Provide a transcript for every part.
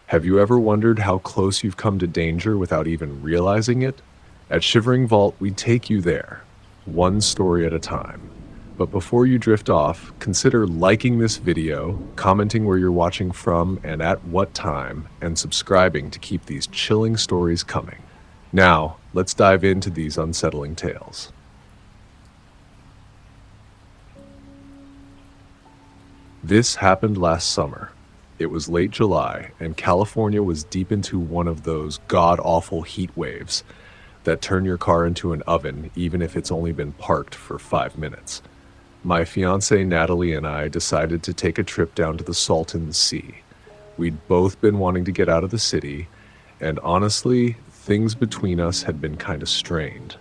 Have you ever wondered how close you've come to danger without even realizing it? At Shivering Vault, we take you there, one story at a time. But before you drift off, consider liking this video, commenting where you're watching from and at what time, and subscribing to keep these chilling stories coming. Now, let's dive into these unsettling tales. This happened last summer. It was late July, and California was deep into one of those god-awful heat waves that turn your car into an oven even if it's only been parked for 5 minutes. My fiancée Natalie and I decided to take a trip down to the Salton Sea. We'd both been wanting to get out of the city, and honestly, things between us had been kind of strained.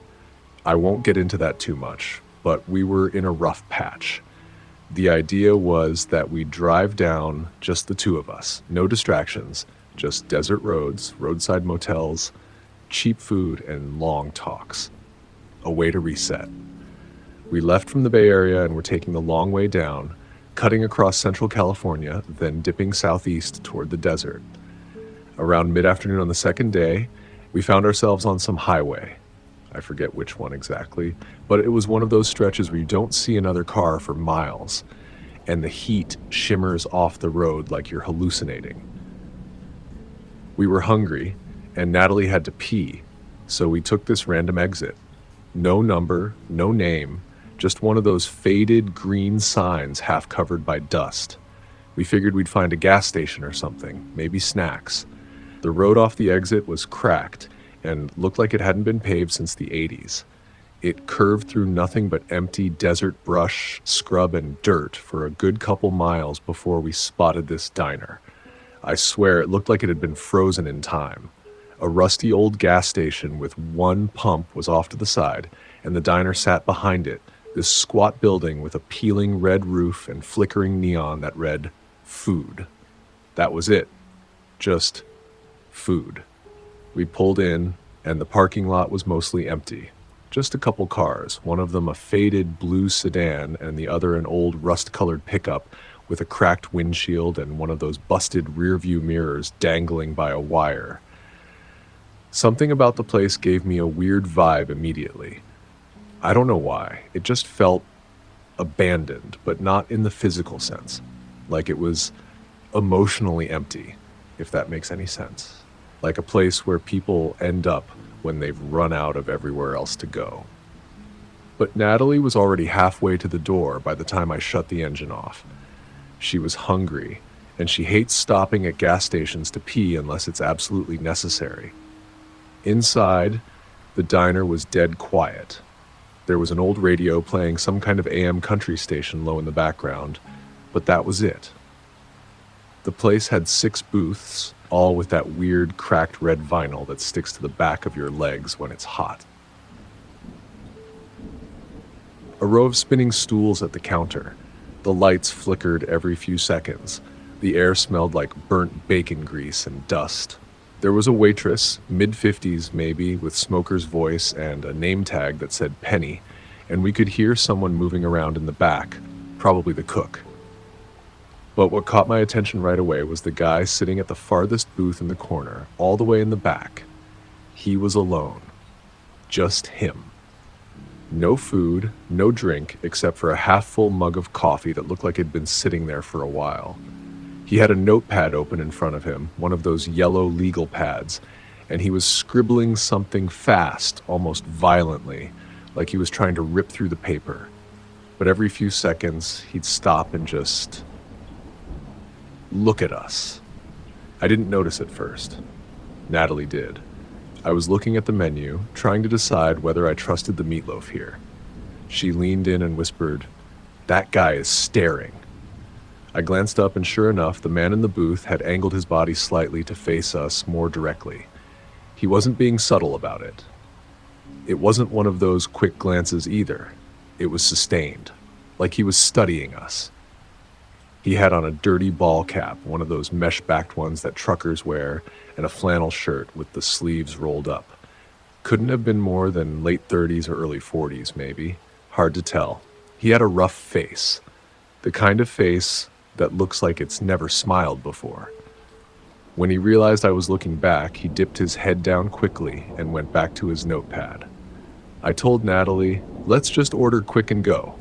I won't get into that too much, but we were in a rough patch. The idea was that we'd drive down, just the two of us, no distractions, just desert roads, roadside motels, cheap food, and long talks. A way to reset. We left from the Bay Area and were taking the long way down, cutting across central California, then dipping southeast toward the desert. Around mid-afternoon on the second day, we found ourselves on some highway. I forget which one exactly, but it was one of those stretches where you don't see another car for miles, and the heat shimmers off the road like you're hallucinating. We were hungry, and Natalie had to pee, so we took this random exit. No number, no name, just one of those faded green signs half covered by dust. We figured we'd find a gas station or something, maybe snacks. The road off the exit was cracked and looked like it hadn't been paved since the 80s. It curved through nothing but empty desert brush, scrub, and dirt for a good couple miles before we spotted this diner. I swear it looked like it had been frozen in time. A rusty old gas station with one pump was off to the side, and the diner sat behind it, this squat building with a peeling red roof and flickering neon that read, "Food." That was it. Just food. We pulled in, and the parking lot was mostly empty. Just a couple cars, one of them a faded blue sedan and the other an old rust-colored pickup with a cracked windshield and one of those busted rear-view mirrors dangling by a wire. Something about the place gave me a weird vibe immediately. I don't know why. It just felt abandoned, but not in the physical sense. Like it was emotionally empty, if that makes any sense. Like a place where people end up when they've run out of everywhere else to go. But Natalie was already halfway to the door by the time I shut the engine off. She was hungry, and she hates stopping at gas stations to pee unless it's absolutely necessary. Inside, the diner was dead quiet. There was an old radio playing some kind of AM country station low in the background, but that was it. The place had 6 booths, all with that weird cracked red vinyl that sticks to the back of your legs when it's hot. A row of spinning stools at the counter. The lights flickered every few seconds. The air smelled like burnt bacon grease and dust. There was a waitress, mid-50s maybe, with smoker's voice and a name tag that said Penny, and we could hear someone moving around in the back, probably the cook. But what caught my attention right away was the guy sitting at the farthest booth in the corner, all the way in the back. He was alone. Just him. No food, no drink, except for a half-full mug of coffee that looked like it'd been sitting there for a while. He had a notepad open in front of him, one of those yellow legal pads, and he was scribbling something fast, almost violently, like he was trying to rip through the paper. But every few seconds, he'd stop and just look at us. I didn't notice at first. Natalie did. I was looking at the menu, trying to decide whether I trusted the meatloaf here. She leaned in and whispered, "That guy is staring." I glanced up and sure enough, the man in the booth had angled his body slightly to face us more directly. He wasn't being subtle about it. It wasn't one of those quick glances either. It was sustained, like he was studying us. He had on a dirty ball cap, one of those mesh-backed ones that truckers wear, and a flannel shirt with the sleeves rolled up. Couldn't have been more than late 30s or early 40s, maybe. Hard to tell. He had a rough face. The kind of face that looks like it's never smiled before. When he realized I was looking back, he dipped his head down quickly and went back to his notepad. I told Natalie, "Let's just order quick and go."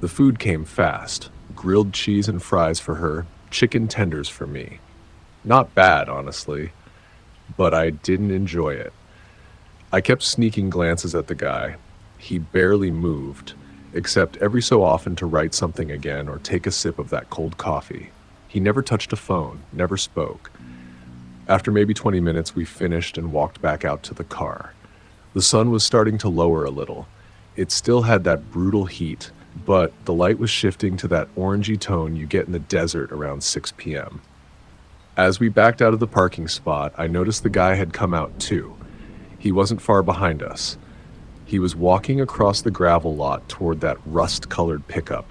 The food came fast. Grilled cheese and fries for her, chicken tenders for me. Not bad, honestly, but I didn't enjoy it. I kept sneaking glances at the guy. He barely moved, except every so often to write something again or take a sip of that cold coffee. He never touched a phone, never spoke. After maybe 20 minutes, we finished and walked back out to the car. The sun was starting to lower a little. It still had that brutal heat, but the light was shifting to that orangey tone you get in the desert around 6 p.m. As we backed out of the parking spot, I noticed the guy had come out too. He wasn't far behind us. He was walking across the gravel lot toward that rust-colored pickup.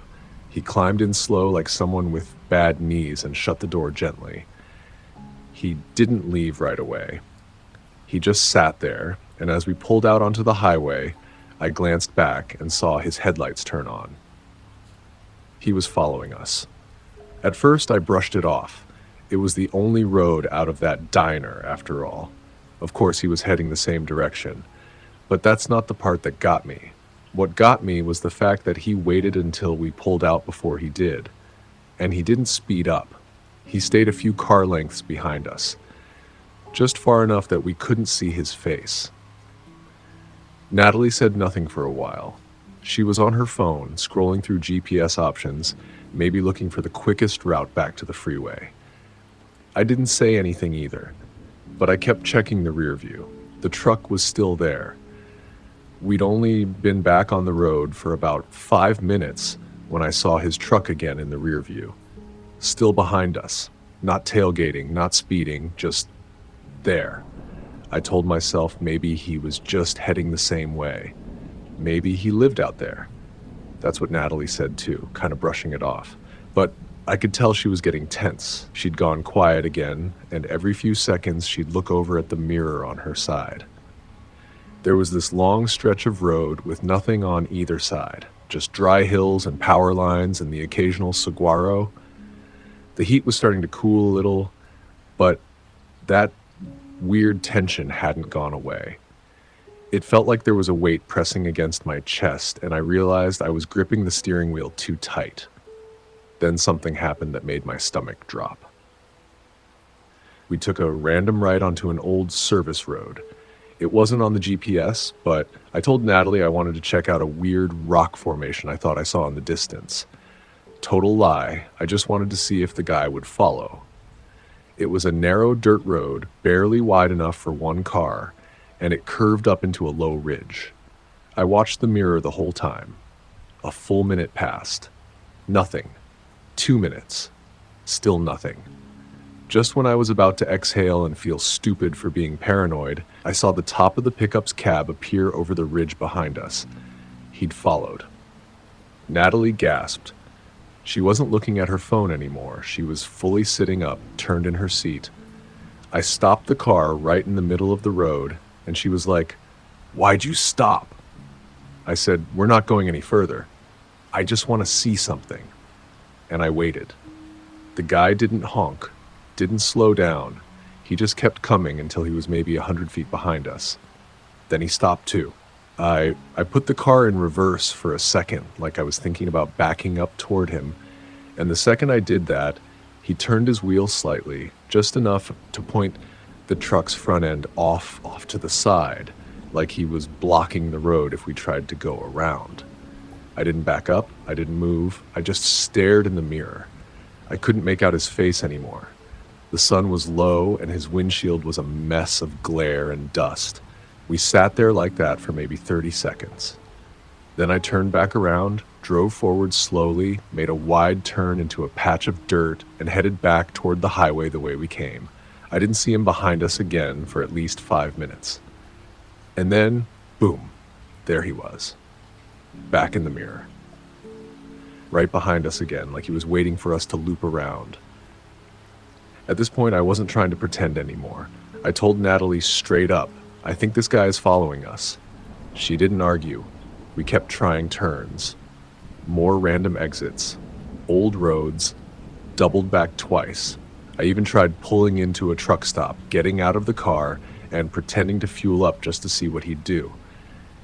He climbed in slow like someone with bad knees and shut the door gently. He didn't leave right away. He just sat there, and as we pulled out onto the highway, I glanced back and saw his headlights turn on. He was following us. At first, I brushed it off. It was the only road out of that diner, after all. Of course, he was heading the same direction. But that's not the part that got me. What got me was the fact that he waited until we pulled out before he did. And he didn't speed up. He stayed a few car lengths behind us, just far enough that we couldn't see his face. Natalie said nothing for a while. She was on her phone, scrolling through GPS options, maybe looking for the quickest route back to the freeway. I didn't say anything either, but I kept checking the rear view. The truck was still there. We'd only been back on the road for about 5 minutes when I saw his truck again in the rear view. Still behind us, not tailgating, not speeding, just there. I told myself maybe he was just heading the same way. Maybe he lived out there. That's what Natalie said too, kind of brushing it off. But I could tell she was getting tense. She'd gone quiet again, and every few seconds she'd look over at the mirror on her side. There was this long stretch of road with nothing on either side, just dry hills and power lines and the occasional saguaro. The heat was starting to cool a little, but that weird tension hadn't gone away. It felt like there was a weight pressing against my chest, and I realized I was gripping the steering wheel too tight. Then something happened that made my stomach drop. We took a random right onto an old service road. It wasn't on the GPS, but I told Natalie I wanted to check out a weird rock formation I thought I saw in the distance. Total lie, I just wanted to see if the guy would follow. It was a narrow dirt road, barely wide enough for one car, and it curved up into a low ridge. I watched the mirror the whole time. A full minute passed. Nothing. 2 minutes. Still nothing. Just when I was about to exhale and feel stupid for being paranoid, I saw the top of the pickup's cab appear over the ridge behind us. He'd followed. Natalie gasped. She wasn't looking at her phone anymore. She was fully sitting up, turned in her seat. I stopped the car right in the middle of the road, and she was like, "Why'd you stop?" I said, "We're not going any further. I just want to see something." And I waited. The guy didn't honk, didn't slow down. He just kept coming until he was maybe 100 feet behind us. Then he stopped too. I put the car in reverse for a second, like I was thinking about backing up toward him, and the second I did that, he turned his wheel slightly, just enough to point the truck's front end off to the side, like he was blocking the road if we tried to go around. I didn't back up, I didn't move, I just stared in the mirror. I couldn't make out his face anymore. The sun was low and his windshield was a mess of glare and dust. We sat there like that for maybe 30 seconds. Then I turned back around, drove forward slowly, made a wide turn into a patch of dirt, and headed back toward the highway the way we came. I didn't see him behind us again for at least 5 minutes. And then, boom, there he was. Back in the mirror. Right behind us again, like he was waiting for us to loop around. At this point, I wasn't trying to pretend anymore. I told Natalie straight up, "I think this guy is following us." She didn't argue. We kept trying turns. More random exits. Old roads. doubled back twice. I even tried pulling into a truck stop, getting out of the car, and pretending to fuel up just to see what he'd do.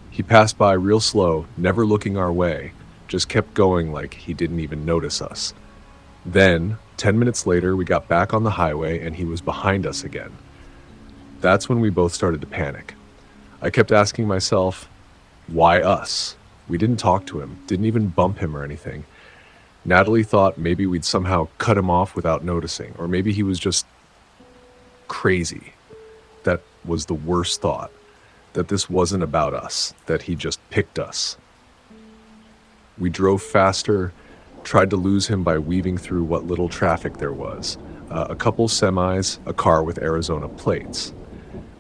He passed by real slow, never looking our way, just kept going like he didn't even notice us. Then, 10 minutes later, we got back on the highway and he was behind us again. That's when we both started to panic. I kept asking myself, why us? We didn't talk to him, didn't even bump him or anything. Natalie thought maybe we'd somehow cut him off without noticing, or maybe he was just crazy. That was the worst thought, that this wasn't about us, that he just picked us. We drove faster, tried to lose him by weaving through what little traffic there was. A couple semis, a car with Arizona plates.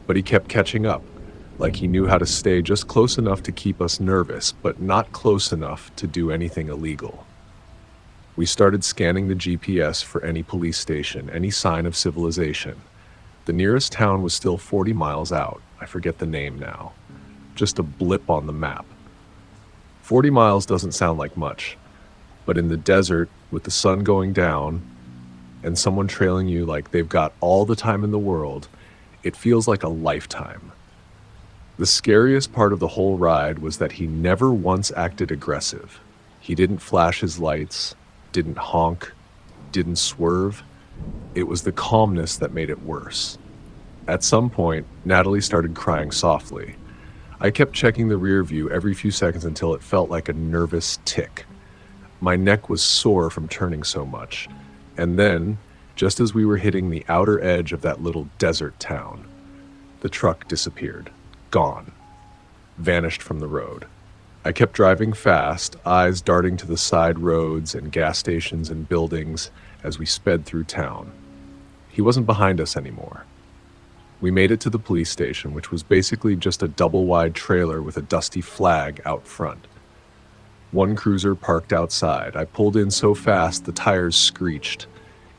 But he kept catching up, like he knew how to stay just close enough to keep us nervous, but not close enough to do anything illegal. We started scanning the GPS for any police station, any sign of civilization. The nearest town was still 40 miles out. I forget the name now. Just a blip on the map. 40 miles doesn't sound like much, but in the desert, with the sun going down, and someone trailing you like they've got all the time in the world, it feels like a lifetime. The scariest part of the whole ride was that he never once acted aggressive. He didn't flash his lights, didn't honk, didn't swerve. It was the calmness that made it worse. At some point, Natalie started crying softly. I kept checking the rear view every few seconds until it felt like a nervous tick. My neck was sore from turning so much. And then, just as we were hitting the outer edge of that little desert town, the truck disappeared. Gone. Vanished from the road. I kept driving fast, eyes darting to the side roads and gas stations and buildings as we sped through town. He wasn't behind us anymore. We made it to the police station, which was basically just a double-wide trailer with a dusty flag out front. One cruiser parked outside. I pulled in so fast the tires screeched.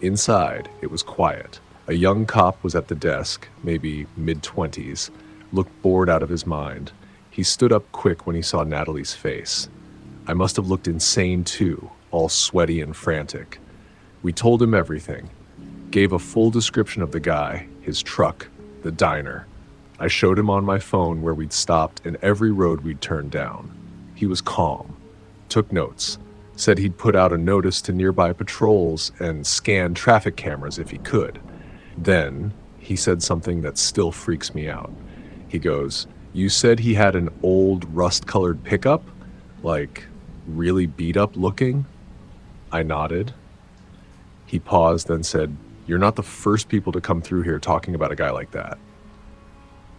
Inside, it was quiet. A young cop was at the desk, maybe mid-20s, looked bored out of his mind. He stood up quick when he saw Natalie's face. I must have looked insane too, all sweaty and frantic. We told him everything, gave a full description of the guy, his truck, the diner. I showed him on my phone where we'd stopped and every road we'd turned down. He was calm, took notes, said he'd put out a notice to nearby patrols and scan traffic cameras if he could. Then he said something that still freaks me out. He goes, "You said he had an old rust-colored pickup? Like, really beat up looking?" I nodded. He paused, then said, "You're not the first people to come through here talking about a guy like that."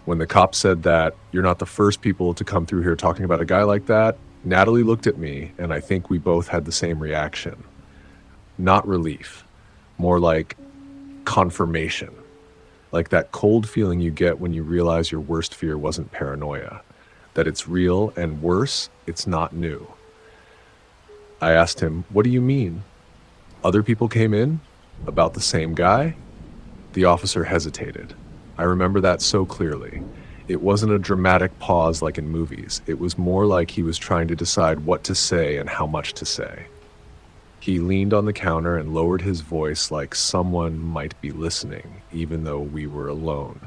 When the cop said that, "You're not the first people to come through here talking about a guy like that," Natalie looked at me, and I think we both had the same reaction. Not relief, more like confirmation. Like that cold feeling you get when you realize your worst fear wasn't paranoia, that it's real, and worse, it's not new. I asked him, "What do you mean? Other people came in? About the same guy?" The officer hesitated. I remember that so clearly. It wasn't a dramatic pause like in movies. It was more like he was trying to decide what to say and how much to say. He leaned on the counter and lowered his voice like someone might be listening, even though we were alone.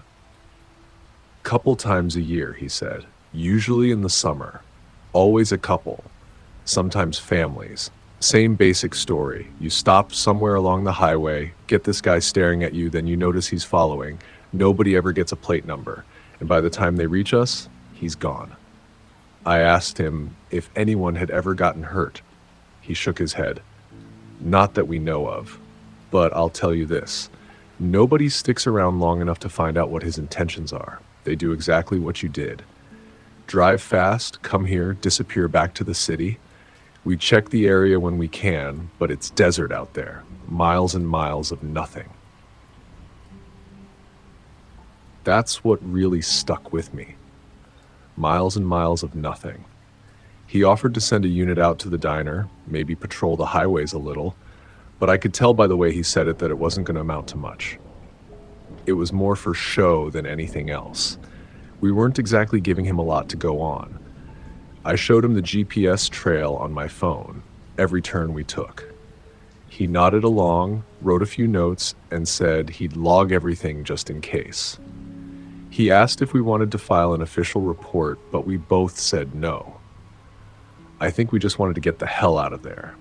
"Couple times a year," he said. "Usually in the summer. Always a couple. Sometimes families. Same basic story. You stop somewhere along the highway, get this guy staring at you, then you notice he's following. Nobody ever gets a plate number. And by the time they reach us, he's gone." I asked him if anyone had ever gotten hurt. He shook his head. "Not that we know of. But I'll tell you this. Nobody sticks around long enough to find out what his intentions are. They do exactly what you did. Drive fast, come here, disappear back to the city. We check the area when we can, but it's desert out there. Miles and miles of nothing." That's what really stuck with me. Miles and miles of nothing. He offered to send a unit out to the diner, maybe patrol the highways a little, but I could tell by the way he said it that it wasn't going to amount to much. It was more for show than anything else. We weren't exactly giving him a lot to go on. I showed him the GPS trail on my phone, every turn we took. He nodded along, wrote a few notes, and said he'd log everything just in case. He asked if we wanted to file an official report, but we both said no. I think we just wanted to get the hell out of there.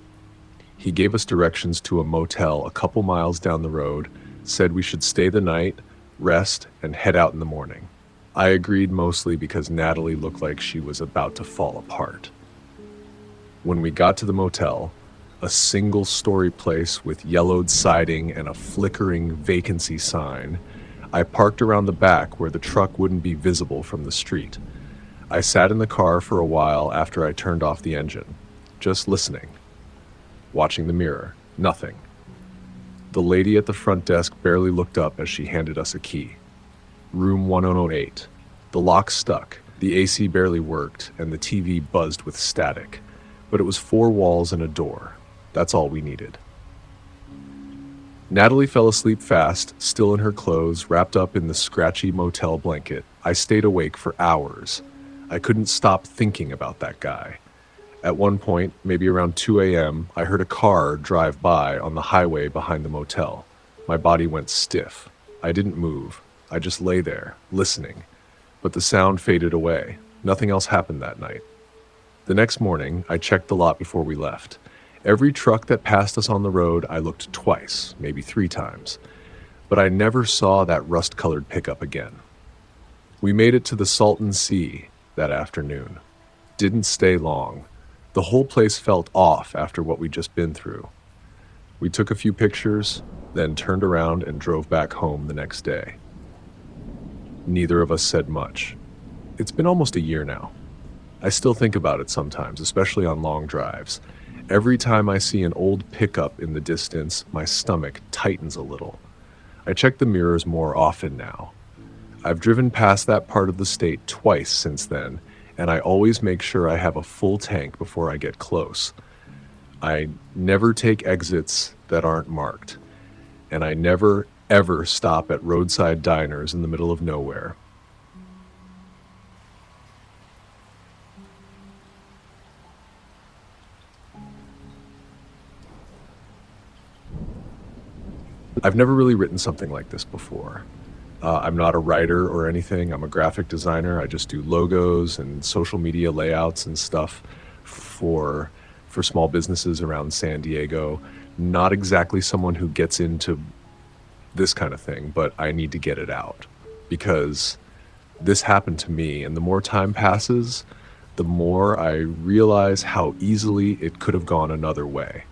He gave us directions to a motel a couple miles down the road, said we should stay the night, rest, and head out in the morning. I agreed mostly because Natalie looked like she was about to fall apart. When we got to the motel, a single-story place with yellowed siding and a flickering vacancy sign, I parked around the back where the truck wouldn't be visible from the street. I sat in the car for a while after I turned off the engine, just listening, watching the mirror, nothing. The lady at the front desk barely looked up as she handed us a key. Room 1008. The lock stuck, the AC barely worked, and the TV buzzed with static. But it was 4 walls and a door. That's all we needed. Natalie fell asleep fast, still in her clothes, wrapped up in the scratchy motel blanket. I stayed awake for hours. I couldn't stop thinking about that guy. At one point, maybe around 2 a.m., I heard a car drive by on the highway behind the motel. My body went stiff. I didn't move. I just lay there, listening. But the sound faded away. Nothing else happened that night. The next morning, I checked the lot before we left. Every truck that passed us on the road, I looked twice, maybe 3 times. But I never saw that rust-colored pickup again. We made it to the Salton Sea that afternoon. Didn't stay long. The whole place felt off after what we'd just been through. We took a few pictures, then turned around and drove back home the next day. Neither of us said much. It's been almost a year now. I still think about it sometimes, especially on long drives. Every time I see an old pickup in the distance, my stomach tightens a little. I check the mirrors more often now. I've driven past that part of the state twice since then, and I always make sure I have a full tank before I get close. I never take exits that aren't marked, and I never, ever stop at roadside diners in the middle of nowhere. I've never really written something like this before. I'm not a writer or anything. I'm a graphic designer. I just do logos and social media layouts and stuff for small businesses around San Diego. Not exactly someone who gets into this kind of thing, but I need to get it out because this happened to me, and the more time passes, the more I realize how easily it could have gone another way.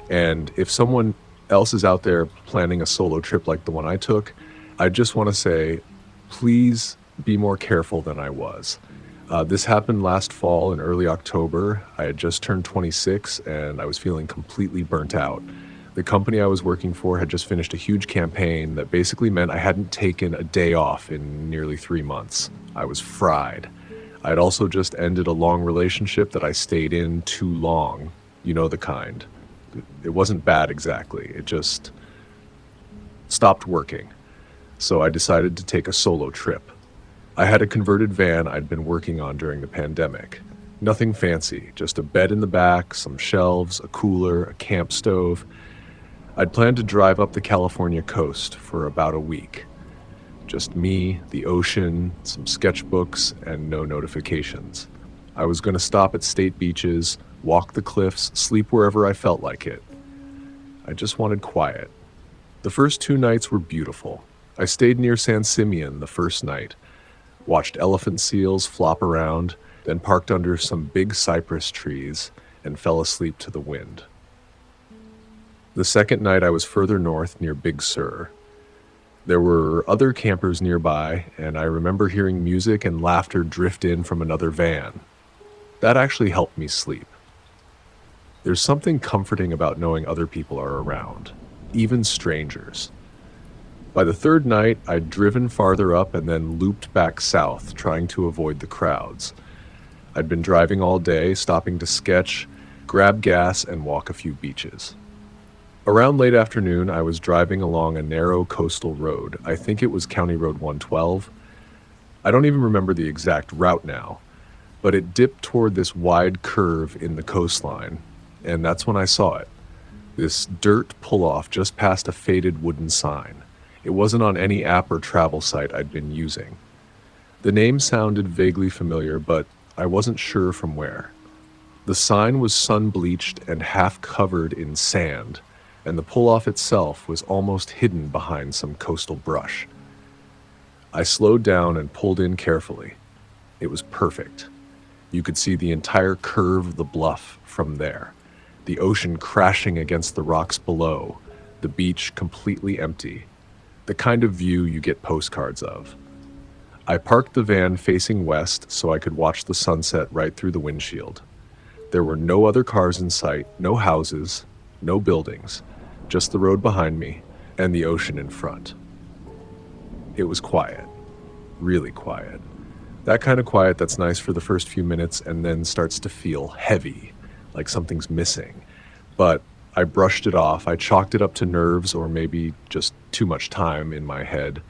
And if someone else is out there planning a solo trip like the one I took, I just want to say, please be more careful than I was. This happened last fall in early October. I had just turned 26 and I was feeling completely burnt out. The company I was working for had just finished a huge campaign that basically meant I hadn't taken a day off in nearly 3 months. I was fried. I had also just ended a long relationship that I stayed in too long. You know the kind. It wasn't bad exactly. It just stopped working. So I decided to take a solo trip. I had a converted van I'd been working on during the pandemic. Nothing fancy, just a bed in the back, some shelves, a cooler, a camp stove. I'd planned to drive up the California coast for about a week. Just me, the ocean, some sketchbooks, and no notifications. I was going to stop at state beaches, walk the cliffs, sleep wherever I felt like it. I just wanted quiet. The first 2 nights were beautiful. I stayed near San Simeon the first night, watched elephant seals flop around, then parked under some big cypress trees and fell asleep to the wind. The second night I was further north near Big Sur. There were other campers nearby, and I remember hearing music and laughter drift in from another van. That actually helped me sleep. There's something comforting about knowing other people are around, even strangers. By the third night, I'd driven farther up and then looped back south, trying to avoid the crowds. I'd been driving all day, stopping to sketch, grab gas, and walk a few beaches. Around late afternoon, I was driving along a narrow coastal road. I think it was County Road 112. I don't even remember the exact route now, but it dipped toward this wide curve in the coastline, and that's when I saw it. This dirt pull-off just past a faded wooden sign. It wasn't on any app or travel site I'd been using. The name sounded vaguely familiar, but I wasn't sure from where. The sign was sun-bleached and half covered in sand, and the pull-off itself was almost hidden behind some coastal brush. I slowed down and pulled in carefully. It was perfect. You could see the entire curve of the bluff from there, the ocean crashing against the rocks below, the beach completely empty, the kind of view you get postcards of. I parked the van facing west so I could watch the sunset right through the windshield. There were no other cars in sight, no houses, no buildings, just the road behind me and the ocean in front. It was quiet, really quiet. That kind of quiet that's nice for the first few minutes and then starts to feel heavy, like something's missing. But I brushed it off. I chalked it up to nerves or maybe just too much time in my head.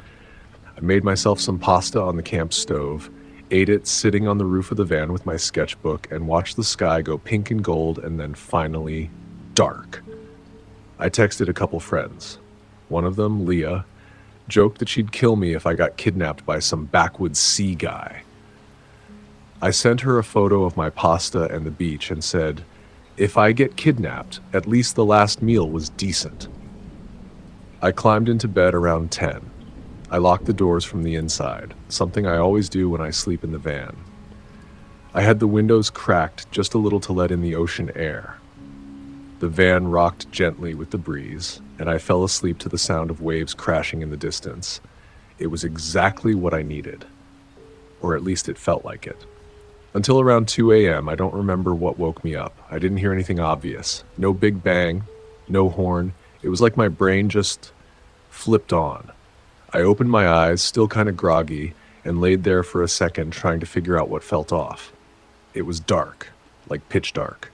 I made myself some pasta on the camp stove, ate it sitting on the roof of the van with my sketchbook, and watched the sky go pink and gold and then finally dark. I texted a couple friends. One of them, Leah, joked that she'd kill me if I got kidnapped by some backwoods sea guy. I sent her a photo of my pasta and the beach and said, "If I get kidnapped, at least the last meal was decent." I climbed into bed around 10. I locked the doors from the inside, something I always do when I sleep in the van. I had the windows cracked just a little to let in the ocean air. The van rocked gently with the breeze, and I fell asleep to the sound of waves crashing in the distance. It was exactly what I needed. Or at least it felt like it. Until around 2 a.m., I don't remember what woke me up. I didn't hear anything obvious. No big bang, no horn. It was like my brain just flipped on. I opened my eyes, still kind of groggy, and laid there for a second trying to figure out what felt off. It was dark, like pitch dark.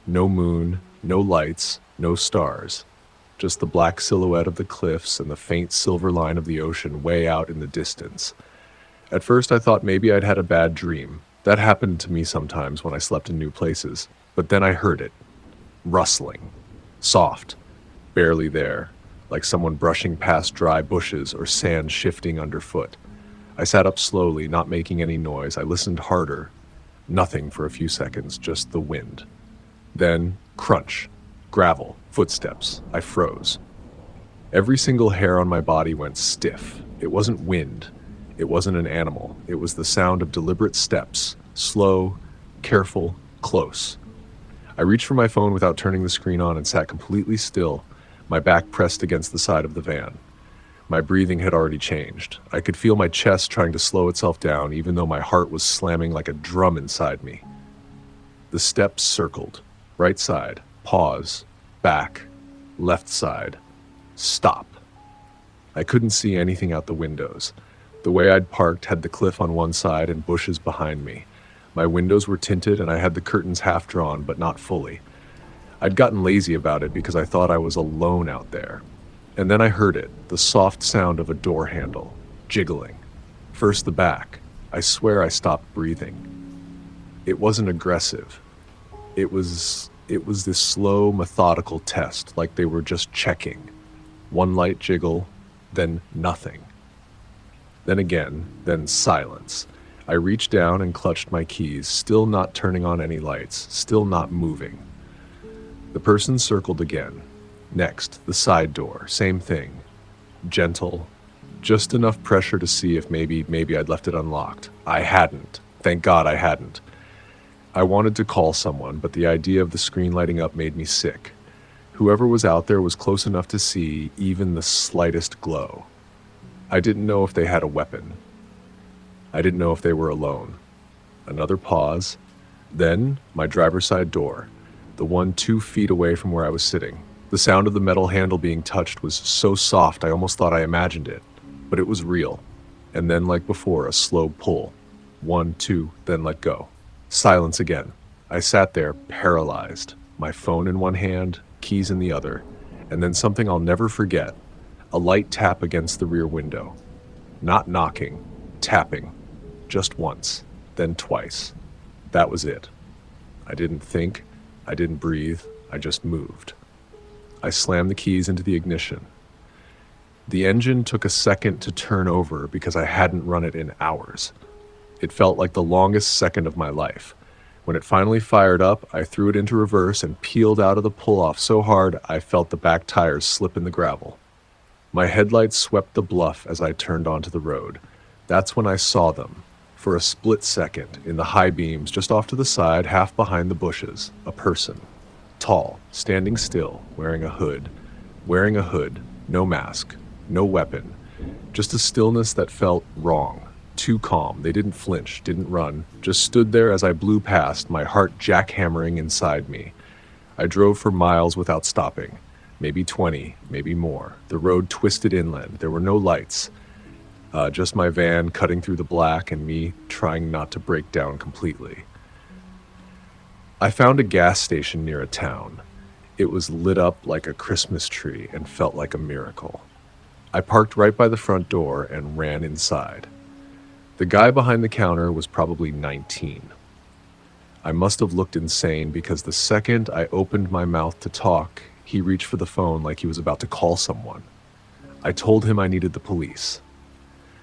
No moon, no lights, no stars. Just the black silhouette of the cliffs and the faint silver line of the ocean way out in the distance. At first I thought maybe I'd had a bad dream. That happened to me sometimes when I slept in new places. But then I heard it. Rustling. Soft. Barely there. Like someone brushing past dry bushes or sand shifting underfoot. I sat up slowly, not making any noise. I listened harder. Nothing for a few seconds, just the wind. Then, crunch. Gravel. Footsteps. I froze. Every single hair on my body went stiff. It wasn't wind. It wasn't an animal. It was the sound of deliberate steps. Slow, careful, close. I reached for my phone without turning the screen on and sat completely still, my back pressed against the side of the van. My breathing had already changed. I could feel my chest trying to slow itself down, even though my heart was slamming like a drum inside me. The steps circled. Right side. Pause. Back. Left side. Stop. I couldn't see anything out the windows. The way I'd parked had the cliff on one side and bushes behind me. My windows were tinted and I had the curtains half drawn, but not fully. I'd gotten lazy about it because I thought I was alone out there. And then I heard it, the soft sound of a door handle, jiggling. First the back. I swear I stopped breathing. It wasn't aggressive. It was this slow, methodical test, like they were just checking. One light jiggle, then nothing. Then again, then silence. I reached down and clutched my keys, still not turning on any lights, still not moving. The person circled again. Next, the side door, same thing. Gentle, just enough pressure to see if maybe I'd left it unlocked. I hadn't. Thank God I hadn't. I wanted to call someone, but the idea of the screen lighting up made me sick. Whoever was out there was close enough to see even the slightest glow. I didn't know if they had a weapon. I didn't know if they were alone. Another pause. Then, my driver's side door, the one 2 feet away from where I was sitting. The sound of the metal handle being touched was so soft I almost thought I imagined it. But it was real. And then, like before, a slow pull. 1, 2, then let go. Silence again. I sat there, paralyzed, my phone in one hand, keys in the other, and then something I'll never forget, a light tap against the rear window. Not knocking, tapping, just once, then twice. That was it. I didn't think, I didn't breathe, I just moved. I slammed the keys into the ignition. The engine took a second to turn over because I hadn't run it in hours. It felt like the longest second of my life. When it finally fired up, I threw it into reverse and peeled out of the pull-off so hard I felt the back tires slip in the gravel. My headlights swept the bluff as I turned onto the road. That's when I saw them. For a split second, in the high beams just off to the side, half behind the bushes, a person. Tall, standing still, wearing a hood. Wearing a hood, no mask, no weapon. Just a stillness that felt wrong. Too calm. They didn't flinch, didn't run. Just stood there as I blew past, my heart jackhammering inside me. I drove for miles without stopping. Maybe 20, maybe more. The road twisted inland. There were no lights. Just my van cutting through the black and me trying not to break down completely. I found a gas station near a town. It was lit up like a Christmas tree and felt like a miracle. I parked right by the front door and ran inside. The guy behind the counter was probably 19. I must have looked insane because the second I opened my mouth to talk, he reached for the phone like he was about to call someone. I told him I needed the police.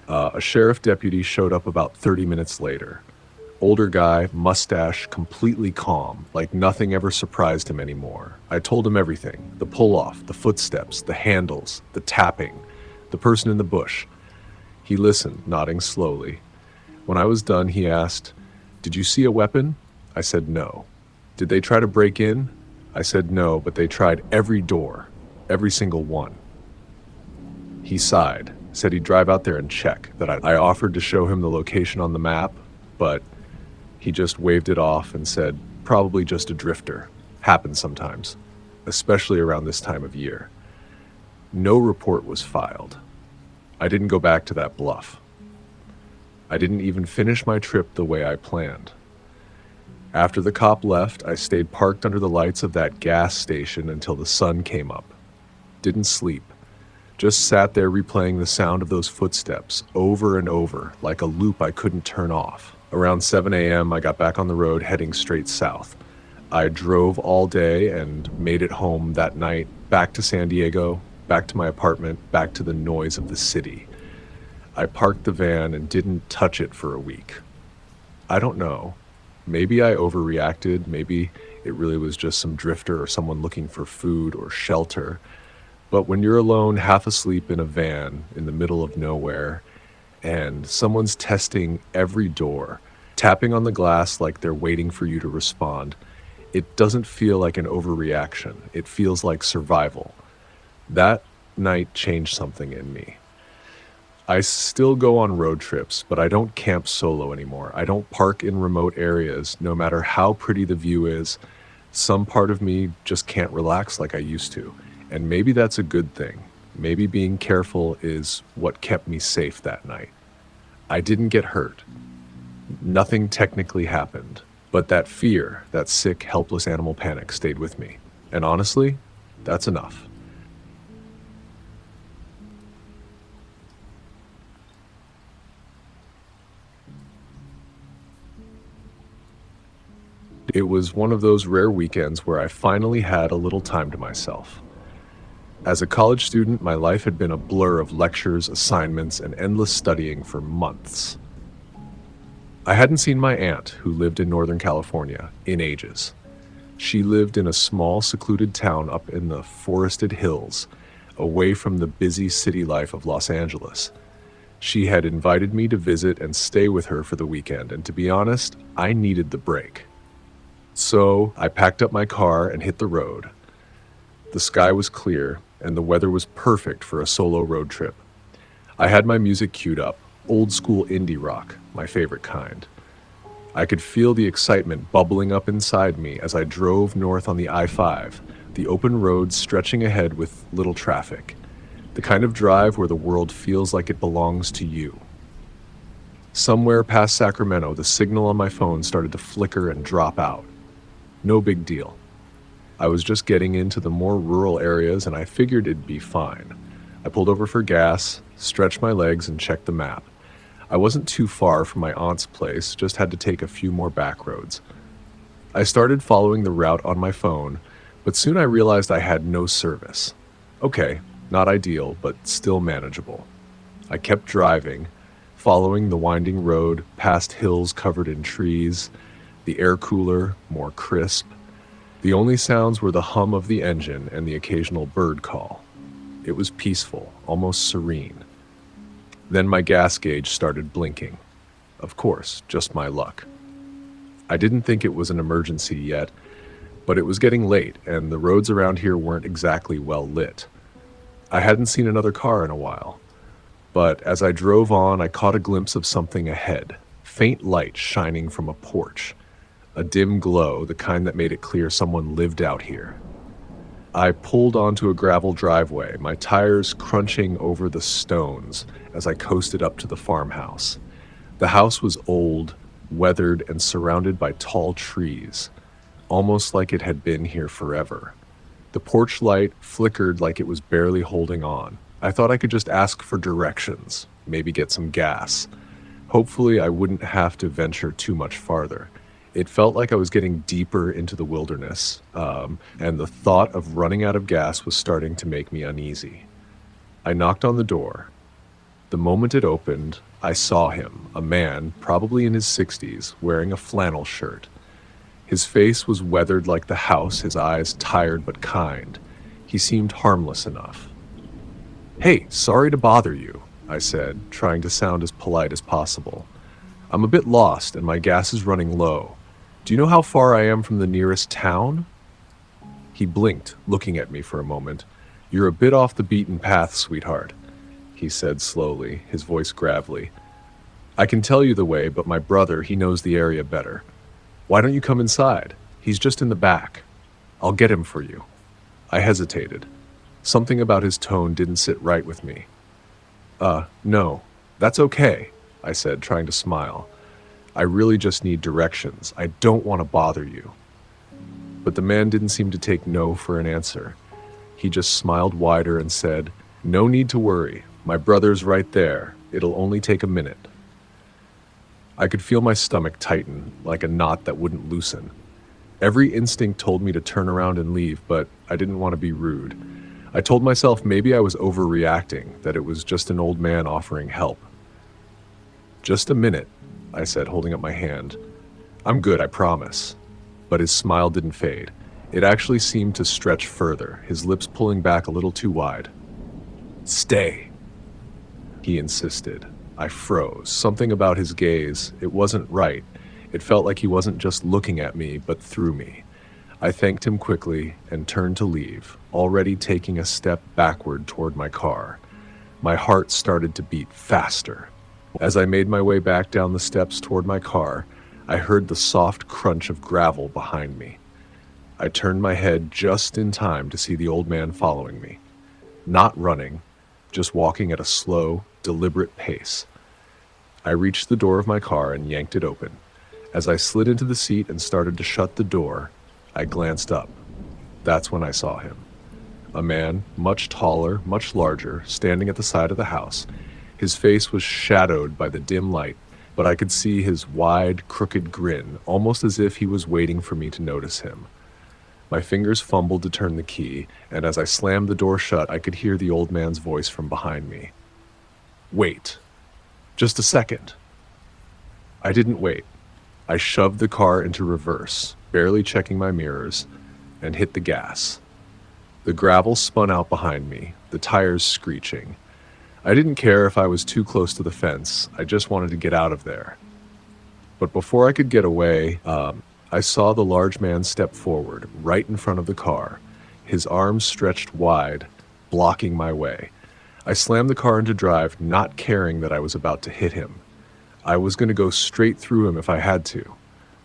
A sheriff deputy showed up about 30 minutes later. Older guy, mustache, completely calm, like nothing ever surprised him anymore. I told him everything: the pull-off, the footsteps, the handles, the tapping, the person in the bush. He listened, nodding slowly. When I was done, he asked, "Did you see a weapon?" I said no. "Did they try to break in?" I said no, but they tried every door, every single one. He sighed, said he'd drive out there and check, that I offered to show him the location on the map, but he just waved it off and said, "Probably just a drifter. Happens sometimes, especially around this time of year." No report was filed. I didn't go back to that bluff. I didn't even finish my trip the way I planned. After the cop left, I stayed parked under the lights of that gas station until the sun came up. Didn't sleep. Just sat there replaying the sound of those footsteps over and over, like a loop I couldn't turn off. Around 7 a.m., I got back on the road heading straight south. I drove all day and made it home that night, back to San Diego, back to my apartment, back to the noise of the city. I parked the van and didn't touch it for a week. I don't know. Maybe I overreacted. Maybe it really was just some drifter or someone looking for food or shelter. But when you're alone, half asleep in a van in the middle of nowhere, and someone's testing every door, tapping on the glass like they're waiting for you to respond, it doesn't feel like an overreaction. It feels like survival. That night changed something in me. I still go on road trips, but I don't camp solo anymore. I don't park in remote areas, no matter how pretty the view is. Some part of me just can't relax like I used to. And maybe that's a good thing. Maybe being careful is what kept me safe that night. I didn't get hurt. Nothing technically happened. But that fear, that sick, helpless animal panic stayed with me. And honestly, that's enough. It was one of those rare weekends where I finally had a little time to myself. As a college student, my life had been a blur of lectures, assignments, and endless studying for months. I hadn't seen my aunt, who lived in Northern California, in ages. She lived in a small, secluded town up in the forested hills, away from the busy city life of Los Angeles. She had invited me to visit and stay with her for the weekend, and to be honest, I needed the break. So I packed up my car and hit the road. The sky was clear, and the weather was perfect for a solo road trip. I had my music queued up, old school indie rock, my favorite kind. I could feel the excitement bubbling up inside me as I drove north on the I-5, the open road stretching ahead with little traffic. The kind of drive where the world feels like it belongs to you. Somewhere past Sacramento, the signal on my phone started to flicker and drop out. No big deal. I was just getting into the more rural areas and I figured it'd be fine. I pulled over for gas, stretched my legs, and checked the map. I wasn't too far from my aunt's place, just had to take a few more back roads. I started following the route on my phone, But soon I realized I had no service. Okay, not ideal, but still manageable. I kept driving, following the winding road past hills covered in trees, the air cooler, more crisp. The only sounds were the hum of the engine and the occasional bird call. It was peaceful, almost serene. Then my gas gauge started blinking. Of course, just my luck. I didn't think it was an emergency yet, but it was getting late and the roads around here weren't exactly well lit. I hadn't seen another car in a while, but as I drove on, I caught a glimpse of something ahead, faint light shining from a porch, a dim glow, the kind that made it clear someone lived out here. I pulled onto a gravel driveway, my tires crunching over the stones as I coasted up to the farmhouse. The house was old, weathered, and surrounded by tall trees, almost like it had been here forever. The porch light flickered like it was barely holding on. I thought I could just ask for directions, maybe get some gas. Hopefully, I wouldn't have to venture too much farther. It felt like I was getting deeper into the wilderness, and the thought of running out of gas was starting to make me uneasy. I knocked on the door. The moment it opened, I saw him, a man, probably in his 60s, wearing a flannel shirt. His face was weathered like the house, his eyes tired but kind. He seemed harmless enough. "Hey, sorry to bother you," I said, trying to sound as polite as possible. "I'm a bit lost and my gas is running low. Do you know how far I am from the nearest town?" He blinked, looking at me for a moment. "You're a bit off the beaten path, sweetheart," he said slowly, his voice gravelly. "I can tell you the way, but my brother, he knows the area better. Why don't you come inside? He's just in the back. I'll get him for you." I hesitated. Something about his tone didn't sit right with me. No, that's okay," I said, trying to smile. "I really just need directions. I don't want to bother you." But the man didn't seem to take no for an answer. He just smiled wider and said, "No need to worry. My brother's right there. It'll only take a minute." I could feel my stomach tighten, like a knot that wouldn't loosen. Every instinct told me to turn around and leave, but I didn't want to be rude. I told myself maybe I was overreacting, that it was just an old man offering help. "Just a minute," I said, holding up my hand. "I'm good, I promise." But his smile didn't fade. It actually seemed to stretch further, his lips pulling back a little too wide. "Stay," he insisted. I froze. Something about his gaze, it wasn't right. It felt like he wasn't just looking at me, but through me. I thanked him quickly and turned to leave, already taking a step backward toward my car. My heart started to beat faster. As I made my way back down the steps toward my car, I heard the soft crunch of gravel behind me. I turned my head just in time to see the old man following me. Not running, just walking at a slow, deliberate pace. I reached the door of my car and yanked it open. As I slid into the seat and started to shut the door, I glanced up. That's when I saw him. A man, much taller, much larger, standing at the side of the house. His face was shadowed by the dim light, but I could see his wide, crooked grin, almost as if he was waiting for me to notice him. My fingers fumbled to turn the key, and as I slammed the door shut, I could hear the old man's voice from behind me. "Wait. Just a second." I didn't wait. I shoved the car into reverse, barely checking my mirrors, and hit the gas. The gravel spun out behind me, the tires screeching. I didn't care if I was too close to the fence, I just wanted to get out of there. But before I could get away, I saw the large man step forward, right in front of the car, his arms stretched wide, blocking my way. I slammed the car into drive, not caring that I was about to hit him. I was going to go straight through him if I had to.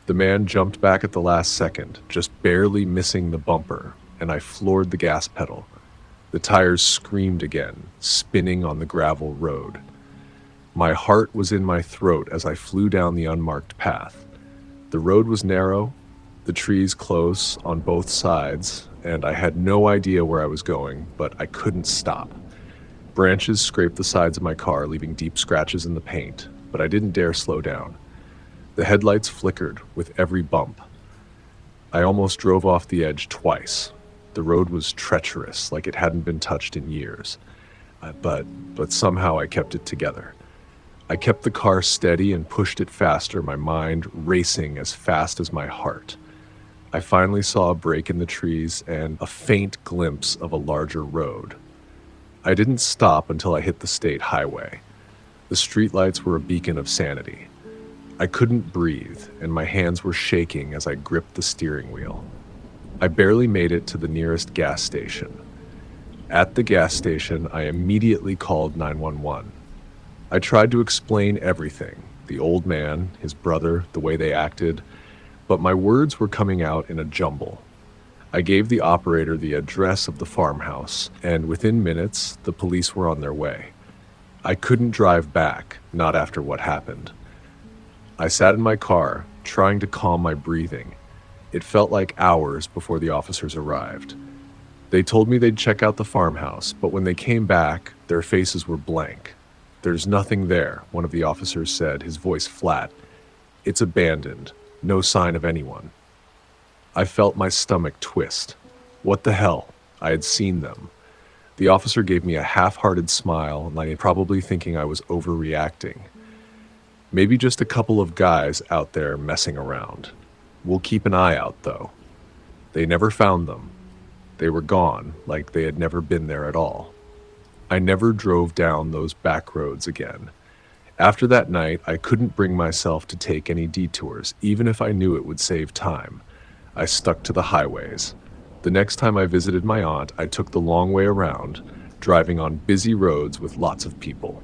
The man jumped back at the last second, just barely missing the bumper, and I floored the gas pedal. The tires screamed again, spinning on the gravel road. My heart was in my throat as I flew down the unmarked path. The road was narrow, the trees close on both sides, and I had no idea where I was going, but I couldn't stop. Branches scraped the sides of my car, leaving deep scratches in the paint, but I didn't dare slow down. The headlights flickered with every bump. I almost drove off the edge twice. The road was treacherous, like it hadn't been touched in years. But somehow I kept it together. I kept the car steady and pushed it faster, my mind racing as fast as my heart. I finally saw a break in the trees and a faint glimpse of a larger road. I didn't stop until I hit the state highway. The streetlights were a beacon of sanity. I couldn't breathe, and my hands were shaking as I gripped the steering wheel. I barely made it to the nearest gas station. At the gas station, I immediately called 911. I tried to explain everything, the old man, his brother, the way they acted, but my words were coming out in a jumble. I gave the operator the address of the farmhouse, and within minutes, the police were on their way. I couldn't drive back, not after what happened. I sat in my car, trying to calm my breathing. It felt like hours before the officers arrived. They told me they'd check out the farmhouse, but when they came back, their faces were blank. "There's nothing there," one of the officers said, his voice flat. "It's abandoned. No sign of anyone." I felt my stomach twist. What the hell? I had seen them. The officer gave me a half-hearted smile, like probably thinking I was overreacting. Maybe just a couple of guys out there messing around. We'll keep an eye out, though. They never found them. They were gone, like they had never been there at all. I never drove down those back roads again. After that night, I couldn't bring myself to take any detours, even if I knew it would save time. I stuck to the highways. The next time I visited my aunt, I took the long way around, driving on busy roads with lots of people.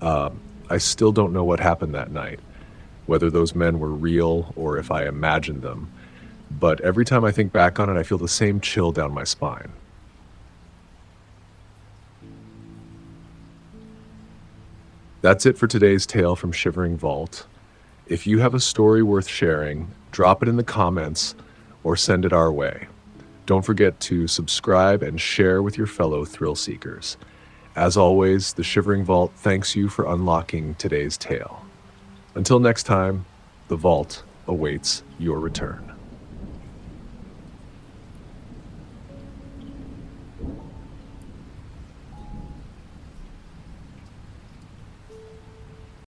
I still don't know what happened that night, whether those men were real or if I imagined them. But every time I think back on it, I feel the same chill down my spine. That's it for today's tale from Shivering Vault. If you have a story worth sharing, drop it in the comments or send it our way. Don't forget to subscribe and share with your fellow thrill seekers. As always, the Shivering Vault thanks you for unlocking today's tale. Until next time, the vault awaits your return.